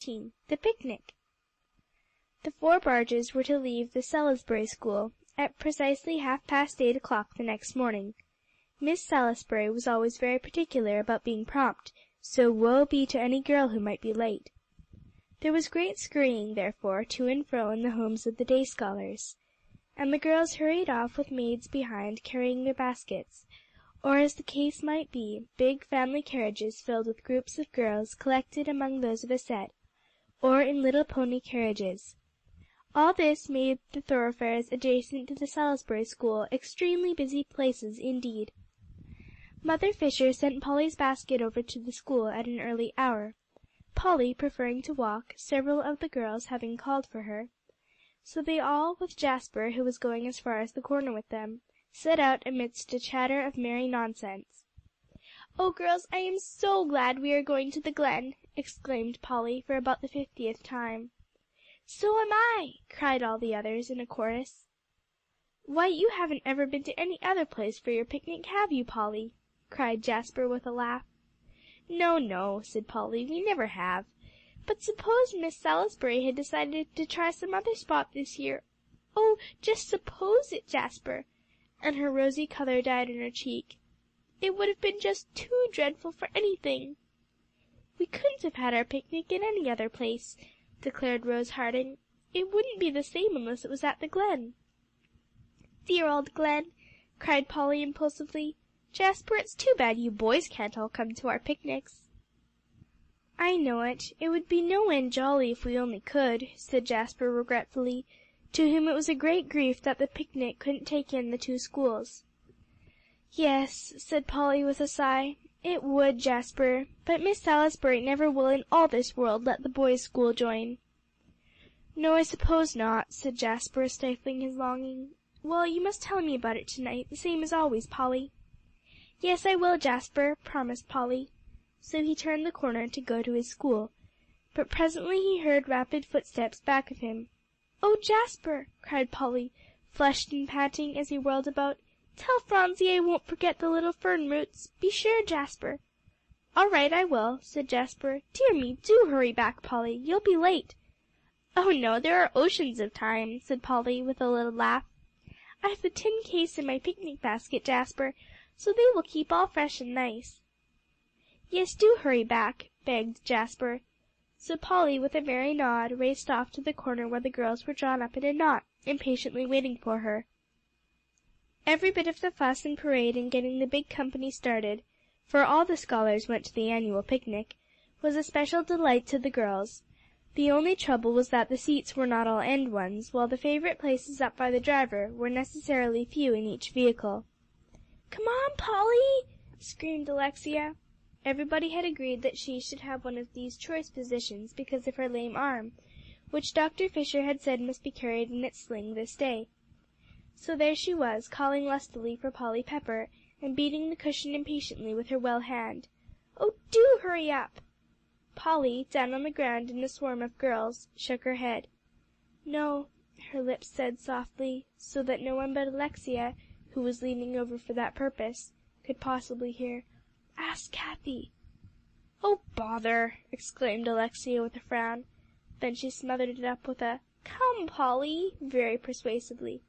XIII. The Picnic. The 4 barges were to leave the Salisbury School at precisely 8:30 the next morning. Miss Salisbury was always very particular about being prompt, so woe be to any girl who might be late. There was great scurrying, therefore, to and fro in the homes of the day scholars, and the girls hurried off with maids behind carrying their baskets, or, as the case might be, big family carriages filled with groups of girls collected among those of a set, or in little pony carriages. All this made the thoroughfares adjacent to the Salisbury School extremely busy places indeed. Mother Fisher sent Polly's basket over to the school at an early hour, Polly preferring to walk, several of the girls having called for her. So they all, with Jasper, who was going as far as the corner with them, set out amidst a chatter of merry nonsense. "Oh, girls, I am so glad we are going to the Glen!" exclaimed Polly for about the 50th time. "So am I!" cried all the others in a chorus. "Why, you haven't ever been to any other place for your picnic, have you, Polly?" cried Jasper with a laugh. "No, no," said Polly, "we never have. But suppose Miss Salisbury had decided to try some other spot this year. Oh, just suppose it, Jasper!" and her rosy color died in her cheek. "It would have been just too dreadful for anything." "We couldn't have had our picnic in any other place," declared Rose Harding. "It wouldn't be the same unless it was at the Glen." "Dear old Glen!" cried Polly impulsively. "Jasper, it's too bad you boys can't all come to our picnics." "I know it. It would be no end jolly if we only could," said Jasper regretfully, to whom it was a great grief that the picnic couldn't take in the 2 schools. "Yes," said Polly with a sigh, "it would, Jasper, but Miss Salisbury never will in all this world let the boys' school join." "No, I suppose not," said Jasper, stifling his longing. "Well, you must tell me about it tonight, the same as always, Polly." "Yes, I will, Jasper," promised Polly. So he turned the corner to go to his school, but presently he heard rapid footsteps back of him. "Oh, Jasper!" cried Polly, flushed and panting, as he whirled about. "Tell Phronsie I won't forget the little fern roots. Be sure, Jasper." "All right, I will," said Jasper. "Dear me, do hurry back, Polly. You'll be late." "Oh, no, there are oceans of time," said Polly, with a little laugh. "I've the tin case in my picnic basket, Jasper, so they will keep all fresh and nice." "Yes, do hurry back," begged Jasper. So Polly, with a merry nod, raced off to the corner where the girls were drawn up in a knot, impatiently waiting for her. Every bit of the fuss and parade in getting the big company started, for all the scholars went to the annual picnic, was a special delight to the girls. The only trouble was that the seats were not all end ones, while the favorite places up by the driver were necessarily few in each vehicle. "Come on, Polly!" screamed Alexia. Everybody had agreed that she should have one of these choice positions because of her lame arm, which Dr. Fisher had said must be carried in its sling this day. So there she was, calling lustily for Polly Pepper, and beating the cushion impatiently with her well hand. "Oh, do hurry up!" Polly, down on the ground in a swarm of girls, shook her head. "No," her lips said softly, so that no one but Alexia, who was leaning over for that purpose, could possibly hear. "Ask Cathie." "Oh, bother!" exclaimed Alexia with a frown. Then she smothered it up with a "Come, Polly," very persuasively.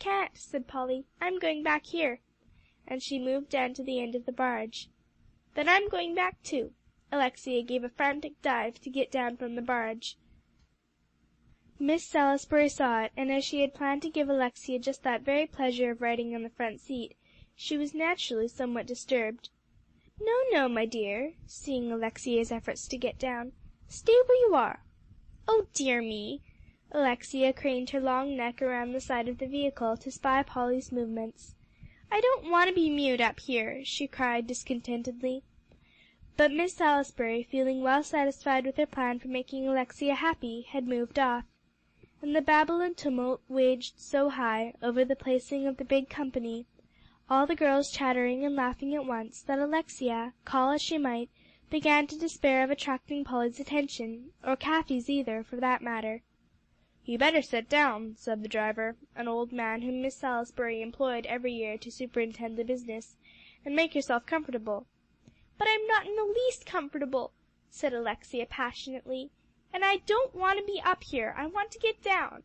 "Can't," said Polly. "I'm going back here." And she moved down to the end of the barge. "Then I'm going back too." Alexia gave a frantic dive to get down from the barge. Miss Salisbury saw it, and as she had planned to give Alexia just that very pleasure of riding on the front seat, she was naturally somewhat disturbed. "No, no, my dear," seeing Alexia's efforts to get down. "Stay where you are." "Oh, dear me!" Alexia craned her long neck around the side of the vehicle to spy Polly's movements. "I don't want to be mewed up here," she cried discontentedly. But Miss Salisbury, feeling well satisfied with her plan for making Alexia happy, had moved off. And the babble and tumult waged so high over the placing of the big company, all the girls chattering and laughing at once, that Alexia, call as she might, began to despair of attracting Polly's attention, or Cathie's either, for that matter. "You better sit down," said the driver, an old man whom Miss Salisbury employed every year to superintend the business, "and make yourself comfortable." "But I'm not in the least comfortable," said Alexia passionately. And I don't want to be up here. I want to get down."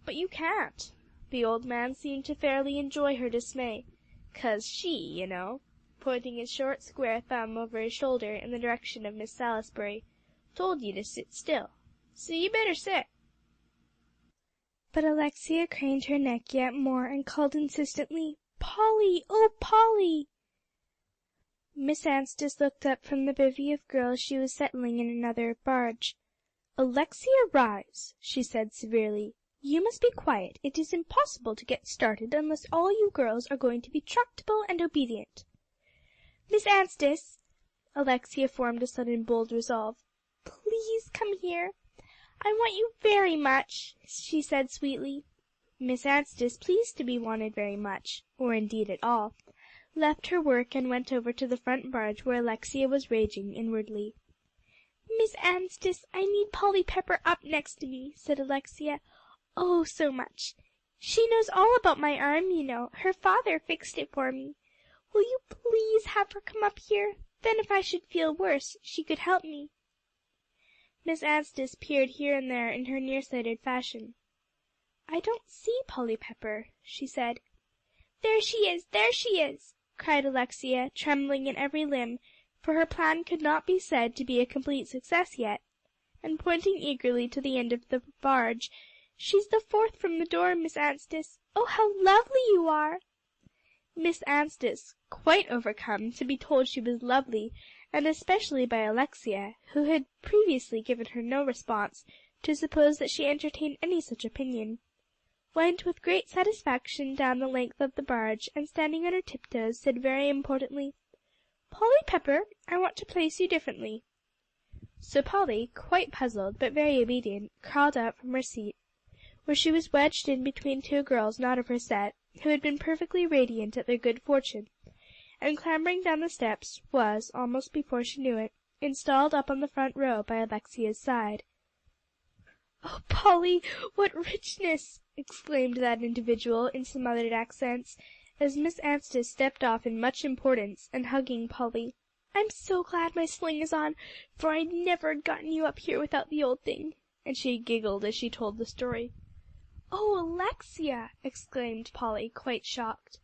"But you can't." The old man seemed to fairly enjoy her dismay. "'Cause she, you know," pointing his short, square thumb over his shoulder in the direction of Miss Salisbury, "told you to sit still. So you better sit." But Alexia craned her neck yet more, and called insistently, "Polly! Oh, Polly!" Miss Anstice looked up from the bevy of girls she was settling in another barge. "Alexia Rhys," she said severely, "you must be quiet. It is impossible to get started unless all you girls are going to be tractable and obedient." "Miss Anstice," Alexia formed a sudden bold resolve, "please come here. I want you very much," she said sweetly. Miss Anstice, pleased to be wanted very much, or indeed at all, left her work and went over to the front barge where Alexia was raging inwardly. "Miss Anstice, I need Polly Pepper up next to me," said Alexia. "Oh, so much. She knows all about my arm, you know. Her father fixed it for me. Will you please have her come up here? Then if I should feel worse, she could help me." Miss Anstice peered here and there in her nearsighted fashion. "I don't see Polly Pepper," she said. "There she is! There she is!" cried Alexia, trembling in every limb, for her plan could not be said to be a complete success yet, and pointing eagerly to the end of the barge. "She's the fourth from the door, Miss Anstice. Oh, how lovely you are!" Miss Anstice, quite overcome to be told she was lovely, and especially by Alexia, who had previously given her no response to suppose that she entertained any such opinion, went with great satisfaction down the length of the barge, and standing on her tiptoes, said very importantly, "Polly Pepper, I want to place you differently." So Polly, quite puzzled, but very obedient, crawled out from her seat, where she was wedged in between two girls not of her set, who had been perfectly radiant at their good fortune, and clambering down the steps, was, almost before she knew it, installed up on the front row by Alexia's side. "Oh, Polly, what richness!" exclaimed that individual in smothered accents, as Miss Anstice stepped off in much importance, and hugging Polly. "I'm so glad my sling is on, for I'd never gotten you up here without the old thing," and she giggled as she told the story. "Oh, Alexia!" exclaimed Polly, quite shocked.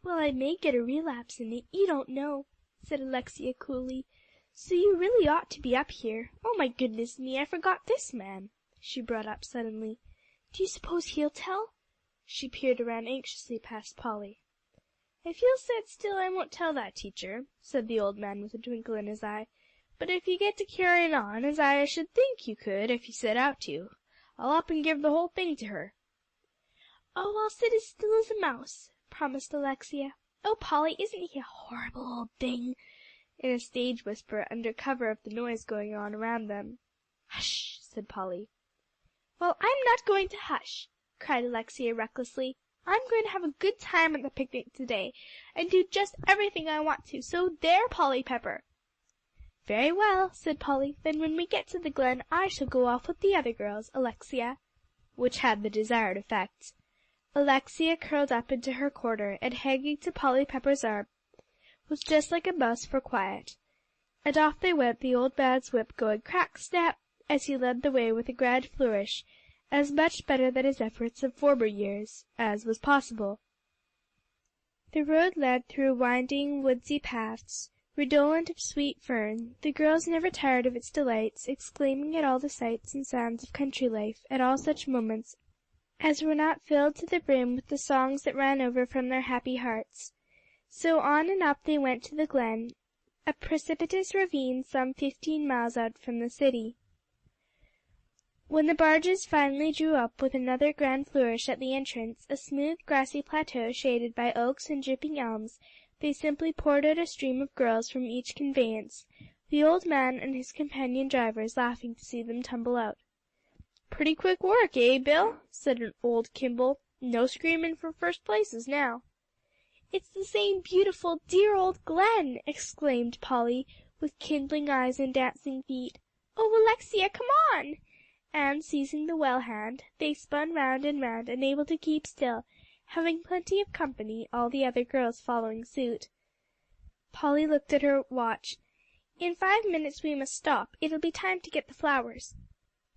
"Well, I may get a relapse in it, you don't know," said Alexia coolly. "So you really ought to be up here. Oh, my goodness me, I forgot this man," she brought up suddenly. "Do you suppose he'll tell?" She peered around anxiously past Polly. "If you'll sit still, I won't tell that, teacher," said the old man with a twinkle in his eye. "But if you get to carrying on, as I should think you could if you set out to, I'll up and give the whole thing to her." "Oh, I'll sit as still as a mouse," promised Alexia. "Oh, Polly, isn't he a horrible old thing?" in a stage whisper under cover of the noise going on around them. "Hush!" said Polly. "Well, I'm not going to hush," cried Alexia recklessly. "I'm going to have a good time at the picnic today, and do just everything I want to, so there, Polly Pepper!" "Very well," said Polly. "Then when we get to the Glen, I shall go off with the other girls, Alexia," which had the desired effect. Alexia curled up into her corner, and hanging to Polly Pepper's arm, was just like a mouse for quiet. And off they went, the old man's whip going crack snap as he led the way with a grand flourish, as much better than his efforts of former years, as was possible. The road led through winding, woodsy paths, redolent of sweet fern, the girls never tired of its delights, exclaiming at all the sights and sounds of country life at all such moments as were not filled to the brim with the songs that ran over from their happy hearts. So on and up they went to the Glen, a precipitous ravine some 15 miles out from the city. When the barges finally drew up with another grand flourish at the entrance, a smooth grassy plateau shaded by oaks and drooping elms, they simply poured out a stream of girls from each conveyance, the old man and his companion drivers laughing to see them tumble out. "Pretty quick work, eh, Bill?" said an old Kimball. "No screaming for first places now." "It's the same beautiful, dear old Glen!" exclaimed Polly, with kindling eyes and dancing feet. "Oh, Alexia, come on!" And, seizing the well hand, they spun round and round, unable to keep still, having plenty of company, all the other girls following suit. Polly looked at her watch. In 5 minutes we must stop. It'll be time to get the flowers."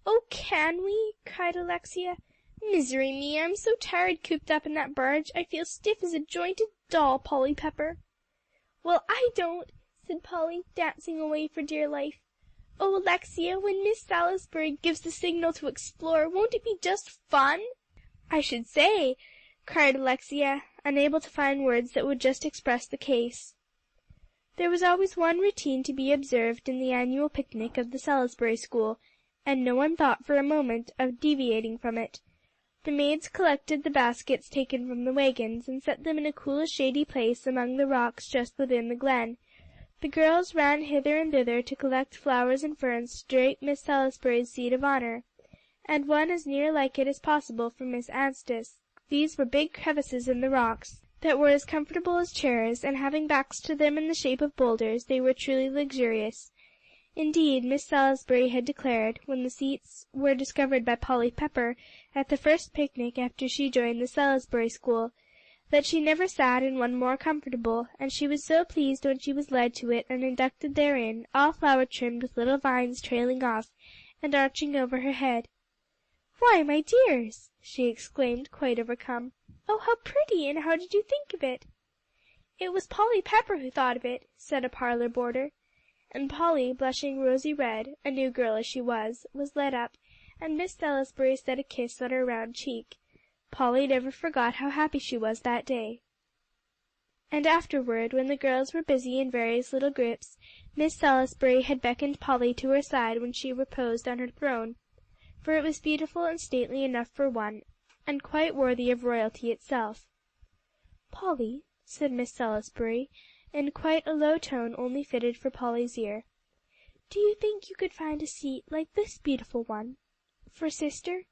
"Oh, can we?" cried Alexia. "Misery me, I'm so tired cooped up in that barge. I feel stiff as a jointed doll, Polly Pepper." "Well, I don't," said Polly, dancing away for dear life. "Oh, Alexia, when Miss Salisbury gives the signal to explore, won't it be just fun?" "I should say!" cried Alexia, unable to find words that would just express the case. There was always one routine to be observed in the annual picnic of the Salisbury School, and no one thought for a moment of deviating from it. The maids collected the baskets taken from the wagons, and set them in a cool, shady place among the rocks just within the glen. The girls ran hither and thither to collect flowers and ferns to drape Miss Salisbury's seat of honour, and one as near like it as possible for Miss Anstice. These were big crevices in the rocks that were as comfortable as chairs, and having backs to them in the shape of boulders, they were truly luxurious. Indeed, Miss Salisbury had declared, when the seats were discovered by Polly Pepper at the first picnic after she joined the Salisbury School, that she never sat in one more comfortable, and she was so pleased when she was led to it and inducted therein, all flower trimmed with little vines trailing off and arching over her head. "Why, my dears!" she exclaimed, quite overcome. "Oh, how pretty! And how did you think of it?" "It was Polly Pepper who thought of it," said a parlour boarder. And Polly, blushing rosy red, a new girl as she was led up, and Miss Salisbury set a kiss on her round cheek. Polly never forgot how happy she was that day. And afterward, when the girls were busy in various little groups, Miss Salisbury had beckoned Polly to her side when she reposed on her throne, for it was beautiful and stately enough for one, and quite worthy of royalty itself. "Polly," said Miss Salisbury, in quite a low tone only fitted for Polly's ear, "do you think you could find a seat like this beautiful one for sister?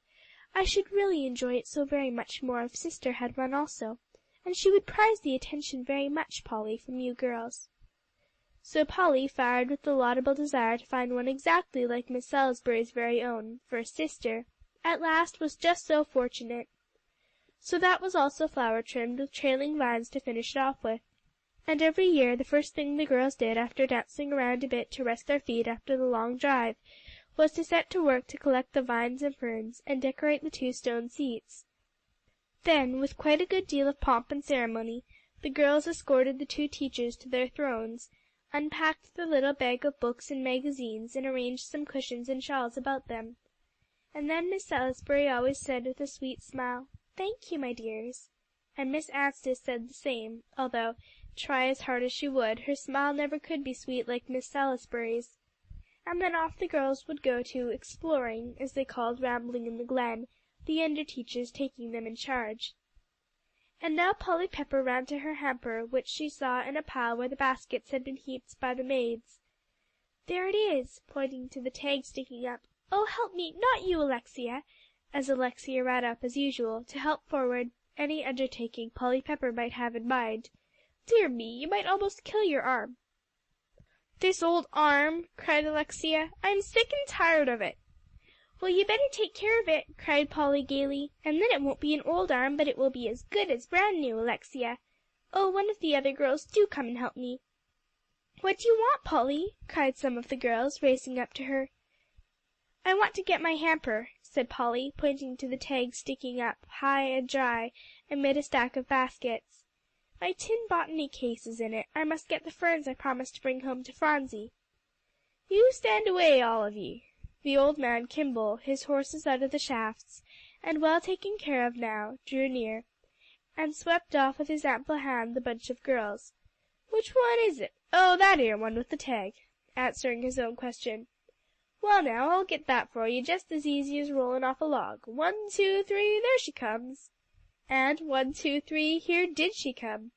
I should really enjoy it so very much more if sister had one also, and she would prize the attention very much, Polly, from you girls." So Polly, fired with the laudable desire to find one exactly like Miss Salisbury's very own, for a sister, at last was just so fortunate. So that was also flower trimmed with trailing vines to finish it off with. And every year the first thing the girls did after dancing around a bit to rest their feet after the long drive, was to set to work to collect the vines and ferns, and decorate the 2 stone seats. Then, with quite a good deal of pomp and ceremony, the girls escorted the 2 teachers to their thrones, unpacked the little bag of books and magazines, and arranged some cushions and shawls about them. And then Miss Salisbury always said with a sweet smile, "Thank you, my dears," and Miss Anstice said the same, although, try as hard as she would, her smile never could be sweet like Miss Salisbury's. And then off the girls would go to exploring, as they called rambling in the glen, the under teachers taking them in charge. And now Polly Pepper ran to her hamper, which she saw in a pile where the baskets had been heaped by the maids. "There it is," pointing to the tag sticking up. "Oh, help me, not you, Alexia," as Alexia ran up as usual, to help forward any undertaking Polly Pepper might have in mind. "Dear me, you might almost kill your arm." "This old arm!" cried Alexia. "I'm sick and tired of it." "Well, you better take care of it," cried Polly gaily, "and then it won't be an old arm, but it will be as good as brand new, Alexia. Oh, one of the other girls, do come and help me." "What do you want, Polly?" cried some of the girls, racing up to her. "I want to get my hamper," said Polly, pointing to the tag sticking up, high and dry, amid a stack of baskets. "My tin botany case is in it. I must get the ferns I promised to bring home to Phronsie." "You stand away, all of ye." The old man Kimball, his horses out of the shafts, and well taken care of now, drew near, and swept off with his ample hand the bunch of girls. "Which one is it? Oh, that 'ere one with the tag," answering his own question. "Well, now, I'll get that for you, just as easy as rollin' off a log. 1, 2, 3, there she comes!" And 1, 2, 3, here did she come!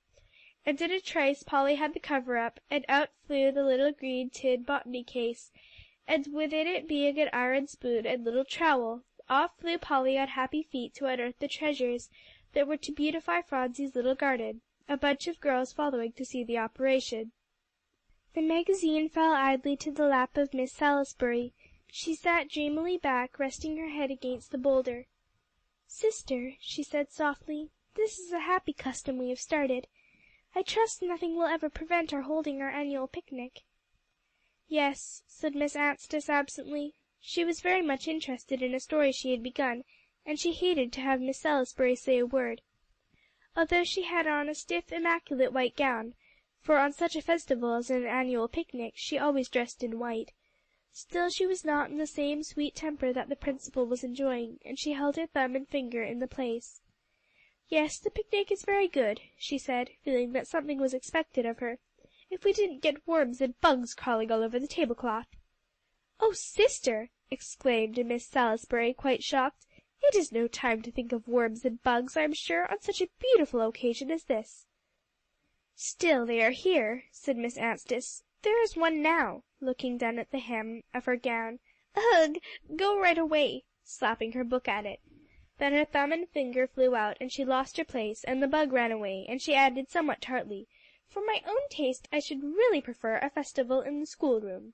And in a trice Polly had the cover up, and out flew the little green tin botany case, and within it being an iron spoon and little trowel, off flew Polly on happy feet to unearth the treasures that were to beautify Phronsie's little garden, a bunch of girls following to see the operation. The magazine fell idly to the lap of Miss Salisbury. She sat dreamily back, resting her head against the boulder. "Sister," she said softly, "this is a happy custom we have started. I trust nothing will ever prevent our holding our annual picnic." "Yes," said Miss Anstice absently. She was very much interested in a story she had begun, and she hated to have Miss Salisbury say a word. Although she had on a stiff, immaculate white gown, for on such a festival as an annual picnic she always dressed in white, still she was not in the same sweet temper that the principal was enjoying, and she held her thumb and finger in the place. "Yes, the picnic is very good," she said, feeling that something was expected of her, "if we didn't get worms and bugs crawling all over the tablecloth." "Oh, sister!" exclaimed Miss Salisbury, quite shocked, "it is no time to think of worms and bugs, I am sure, on such a beautiful occasion as this." "Still they are here," said Miss Anstice. "There is one now," looking down at the hem of her gown. "Ugh! Go right away," slapping her book at it. Then her thumb and finger flew out, and she lost her place, and the bug ran away, and she added somewhat tartly, "For my own taste I should really prefer a festival in the schoolroom."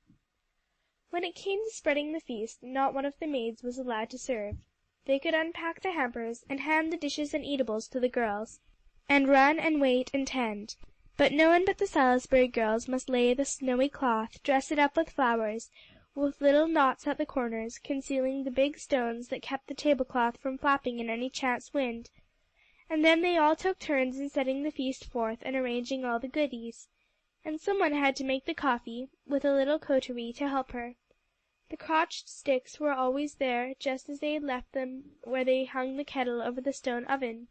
When it came to spreading the feast, not one of the maids was allowed to serve. They could unpack the hampers, and hand the dishes and eatables to the girls, and run and wait and tend. But no one but the Salisbury girls must lay the snowy cloth, dress it up with flowers, with little knots at the corners, concealing the big stones that kept the tablecloth from flapping in any chance wind. And then they all took turns in setting the feast forth and arranging all the goodies. And some one had to make the coffee, with a little coterie to help her. The crotched sticks were always there, just as they had left them where they hung the kettle over the stone oven.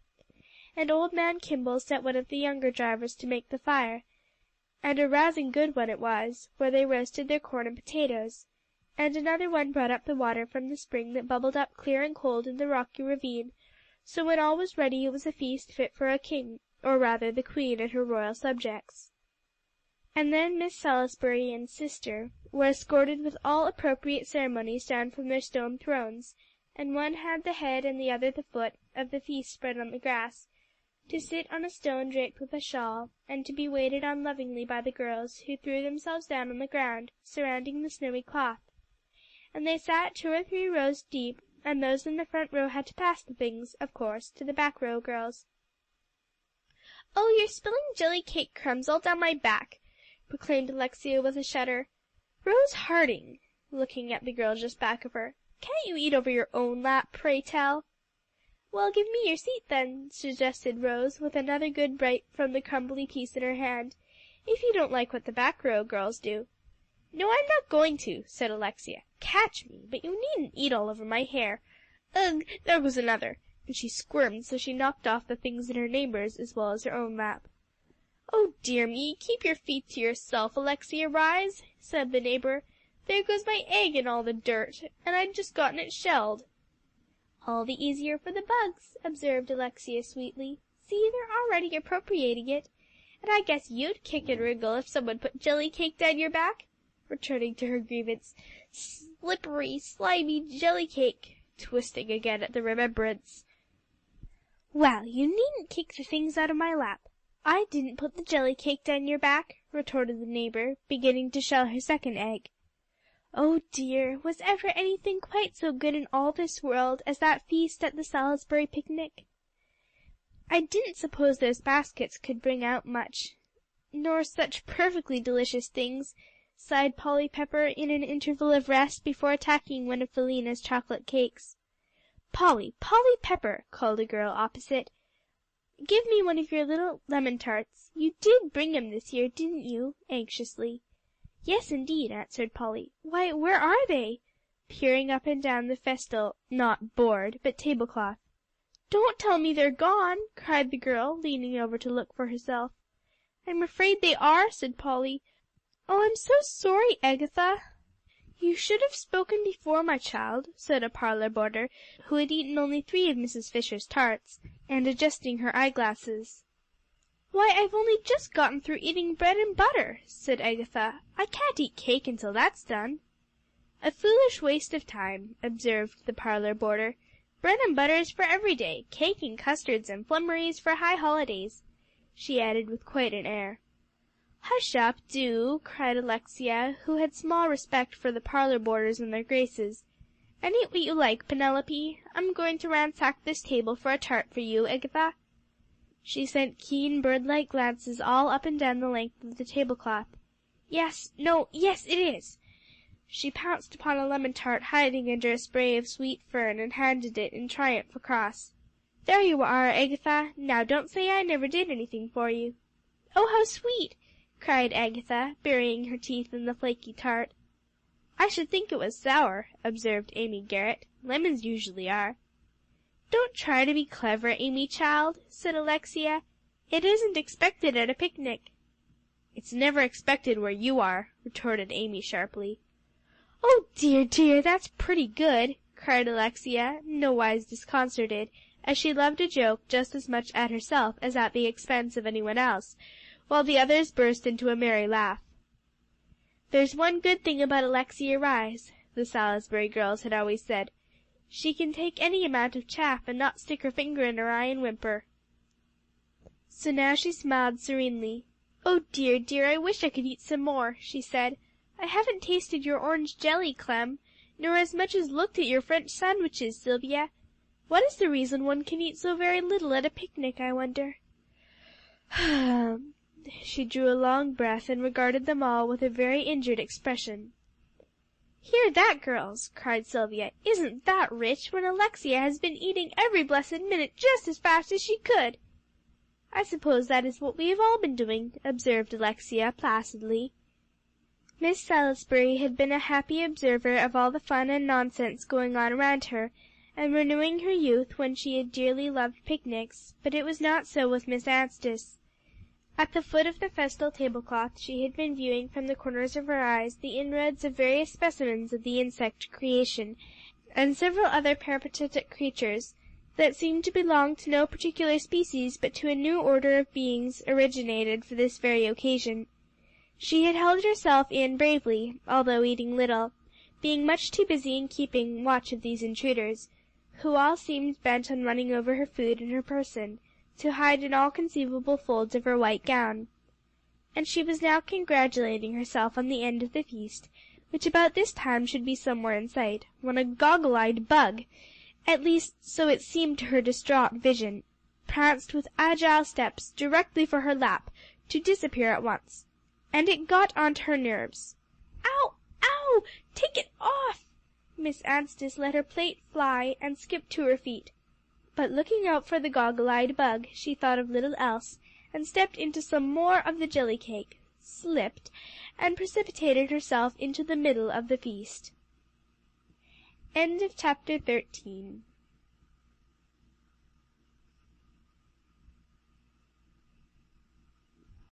And old man Kimball set one of the younger drivers to make the fire, and a rousing good one it was, where they roasted their corn and potatoes. And another one brought up the water from the spring that bubbled up clear and cold in the rocky ravine, so when all was ready it was a feast fit for a king, or rather the queen and her royal subjects. And then Miss Salisbury and sister were escorted with all appropriate ceremonies down from their stone thrones, and one had the head and the other the foot of the feast spread on the grass, to sit on a stone draped with a shawl, and to be waited on lovingly by the girls, who threw themselves down on the ground, surrounding the snowy cloth. And they sat 2 or 3 rows deep, and those in the front row had to pass the things, of course, to the back row girls. "Oh, you're spilling jelly cake crumbs all down my back," proclaimed Alexia with a shudder. "Rose Harding," looking at the girl just back of her, "can't you eat over your own lap, pray tell?" "Well, give me your seat then," suggested Rose, with another good bite from the crumbly piece in her hand, "if you don't like what the back row girls do." "No, I'm not going to," said Alexia. "Catch me, but you needn't eat all over my hair. Ugh, there goes another," and she squirmed so she knocked off the things in her neighbor's as well as her own lap. "Oh dear me, keep your feet to yourself, Alexia Rise," said the neighbor. "There goes my egg in all the dirt, and I'd just gotten it shelled." "All the easier for the bugs," observed Alexia sweetly. "See, they're already appropriating it. And I guess you'd kick and wriggle if someone put jelly cake down your back," returning to her grievance. "Slippery, slimy jelly cake," twisting again at the remembrance. "Well, you needn't kick the things out of my lap. I didn't put the jelly cake down your back," retorted the neighbor, beginning to shell her second egg. Oh dear, was ever anything quite so good in all this world as that feast at the Salisbury picnic? "I didn't suppose those baskets could bring out much, nor such perfectly delicious things," sighed Polly Pepper in an interval of rest before attacking one of Philina's chocolate cakes. "Polly Pepper," called a girl opposite, "give me one of your little lemon tarts. You did bring 'em this year, didn't you?" anxiously. "Yes, indeed," answered Polly. "Why, where are they?" peering up and down the festal, not board, but tablecloth. "Don't tell me they're gone," cried the girl, leaning over to look for herself. "I'm afraid they are," said Polly. "Oh, I'm so sorry, Agatha." "You should have spoken before, my child," said a parlor boarder, who had eaten only 3 of Mrs. Fisher's tarts, and adjusting her eyeglasses. "Why, I've only just gotten through eating bread and butter," said Agatha. "I can't eat cake until that's done." "A foolish waste of time," observed the parlor boarder. "Bread and butter is for every day; cake and custards and flummeries for high holidays," she added with quite an air. "Hush up, do," cried Alexia, who had small respect for the parlor boarders and their graces, "and eat what you like, Penelope. I'm going to ransack this table for a tart for you, Agatha." She sent keen bird-like glances all up and down the length of the tablecloth. "Yes, no, yes, it is," She pounced upon a lemon tart hiding under a spray of sweet fern, and handed it in triumph across. "There you are, Agatha. Now don't say I never did anything for you." "Oh, how sweet!" cried Agatha, burying her teeth in the flaky tart. "I should think it was sour," observed Amy Garrett. "Lemons usually are." "Don't try to be clever, Amy child," said Alexia. "It isn't expected at a picnic." "It's never expected where you are," retorted Amy sharply. "Oh dear, dear, that's pretty good," cried Alexia, nowise disconcerted, as she loved a joke just as much at herself as at the expense of anyone else, while the others burst into a merry laugh. "There's one good thing about Alexia Rhys," the Salisbury girls had always said. "She can take any amount of chaff and not stick her finger in her eye and whimper." So now she smiled serenely. "Oh dear, dear, I wish I could eat some more," she said. "I haven't tasted your orange jelly, Clem, nor as much as looked at your French sandwiches, Silvia. What is the reason one can eat so very little at a picnic, I wonder?" She drew a long breath, and regarded them all with a very injured expression. "Hear that, girls!" cried Silvia. "Isn't that rich, when Alexia has been eating every blessed minute just as fast as she could?" "I suppose that is what we have all been doing," observed Alexia placidly. Miss Salisbury had been a happy observer of all the fun and nonsense going on around her, and renewing her youth when she had dearly loved picnics, but it was not so with Miss Anstice. At the foot of the festal tablecloth she had been viewing from the corners of her eyes the inroads of various specimens of the insect creation, and several other peripatetic creatures that seemed to belong to no particular species but to a new order of beings originated for this very occasion. She had held herself in bravely, although eating little, being much too busy in keeping watch of these intruders, who all seemed bent on running over her food and her person, to hide in all conceivable folds of her white gown. And she was now congratulating herself on the end of the feast, which about this time should be somewhere in sight, when a goggle-eyed bug, at least so it seemed to her distraught vision, pranced with agile steps directly for her lap, to disappear at once. And it got onto her nerves. "Ow! Ow! Take it off!" Miss Anstice let her plate fly, and skipped to her feet. But looking out for the goggle-eyed bug, she thought of little else, and stepped into some more of the jelly cake, slipped, and precipitated herself into the middle of the feast. Chapter 13